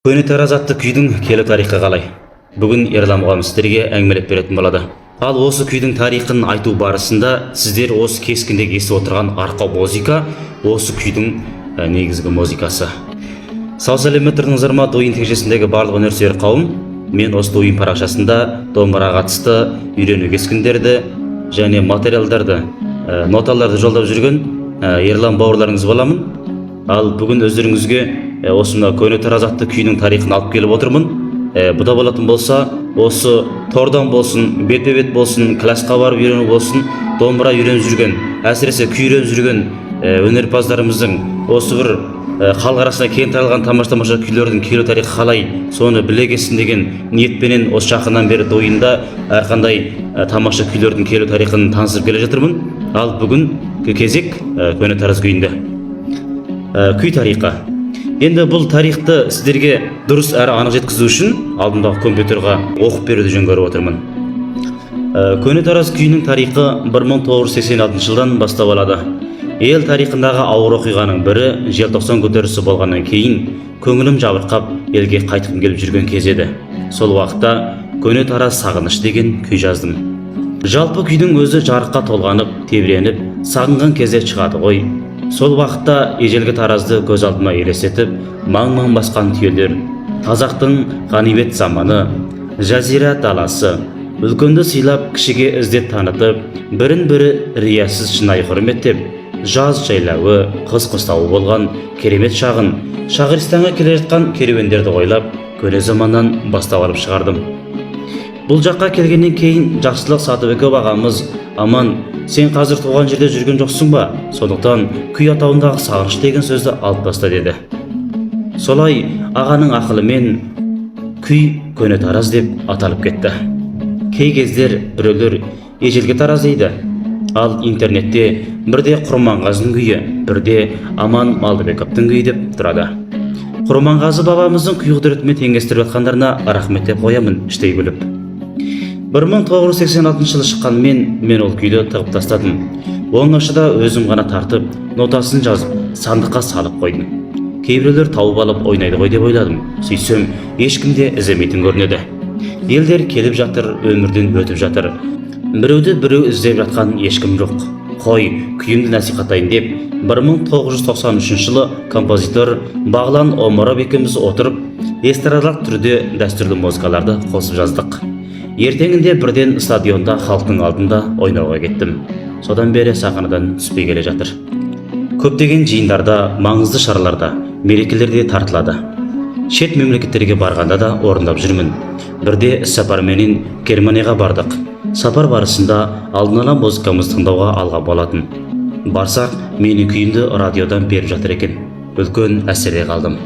Көне тараз атты күйдің келі тарихы қалай? Бүгін Ерлан ағам сіздерге әңгімелеп беретін болады. Ал осы күйдің тарихын айту барысында сіздер осы кескіндегі естіп отырған арқа музыка осы күйдің негізгі музыкасы. Сау сәлемет тұрдыңыздар ма? Дойын текшесіндегі барлық өнерсүйер қауым, мен осы дойын парақшасында домбыраға қатысты үйрену кескіндерді және материалдарды, ноталарды жолдап жүрген Ерлан бауырларыңыз боламын. Ал бүгін өздеріңізге осына көне тараз атты күйдің тарихын алып келіп отырмын. Бұда болатын болса, осы тордан болсын, бетпе-бет болсын, классқа барып үйрену болсын, домбыра үйреніп жүрген, әсіресе күй үйреніп жүрген өнерпаздарымыздың осы бір халық арасына кең таралған тамаша күйлердің келу тарихы қалай, соны біле кетсін деген ниетпенен осы жақыннан бері дойында әрқандай тамаша күйлердің келу тарихын таныстырып келе жатырмын. Ал бүгін кезек көне тараз күйінде. Күй тарихы. Енді бұл тарихты сіздерге дұрыс әрі анық жеткізу үшін алдымдағы компьютерға оқып беруді жөн көріп отырмын. Көне тараз күйінің тарихы 1986 жылдан бастап алады. Ел тарихындағы ауыр оқиғаның бірі желтоқсан көтерілісі болғаннан кейін көңілім жабырқап елге қайтқым келіп жүрген кез еді. Сол уақытта көне тараз сағыныш деген күй жаздым. Жалпы күйдің өзі жарыққа толғанып, тебіреніп, сағынған кезде шығады ғой. Сол уақытта ежелгі таразды көз алдыма елестетіп, маң-маң басқан түйелер, қазақтың ғанибет заманы, жазира даласы, үлкенді сыйлап кішіге іздеп танытып, бірін-бірі риясыз шынайы құрметтеп, жаз жайлауы, қыс қыстауы болған керемет шағын, Шағыристанға келе жатқан керуендерді ойлап, көне заманнан бастап алып шығардым. Бұл жаққа келгеннен кейін Жақсылық Сатыбеков ағамыз, аман, сен қазір туған жерде жүрген жоқсың ба? Сондықтан күй атауындағы сағыныш деген сөзді алып таста деді. Солай ағаның ақылымен күй көне тараз деп аталып кетті. Кей кездер біреулер ежелгі тараз дейді. Ал интернетте бірде Құрманғазының күйі, бірде Аман Малдыбековтың күйі деп тұрады. Құрманғазы бабамыздың күй құдіретімен теңестіріп жатқандарына рахмет деп қоямын іштей күліп. 1986 жылы шыққанмен мен ол күйді тығып тастадым. Оңашыда өзім ғана тартып, нотасын жазып, сандыққа салып қойдым. Кейбіреулер тауып алып ойнайды ғой деп ойладым. Сөйтсем, ешкімде іздемейтін көрінеді. Елдер келіп жатыр, өмірден өтіп жатыр. Біреуді біреу іздеп жатқан ешкім жоқ. Қой, күйімді насихаттайын деп, 1993 жылы композитор Бағлан Омаров екеуміз отырып, эстрадалық түрде дәстүрлі музыкаларды қосып жаздық. Ертеңінде бірден стадионда халықтың алдында ойнауға кеттім. Содан бері сахнадан түспей келе жатыр. Көптеген жиындарда, маңызды шараларда, мерекелерде тартылады. Шет мемлекеттерге барғанда да орындап жүрмін. Бірде сапарменен Германияға бардық. Сапар барысында алдын ала музыкамызды тыңдауға алға болатын. Барсақ, менің күйімді радиодан беріп жатыр екен. Үлкен әсерде қалдым.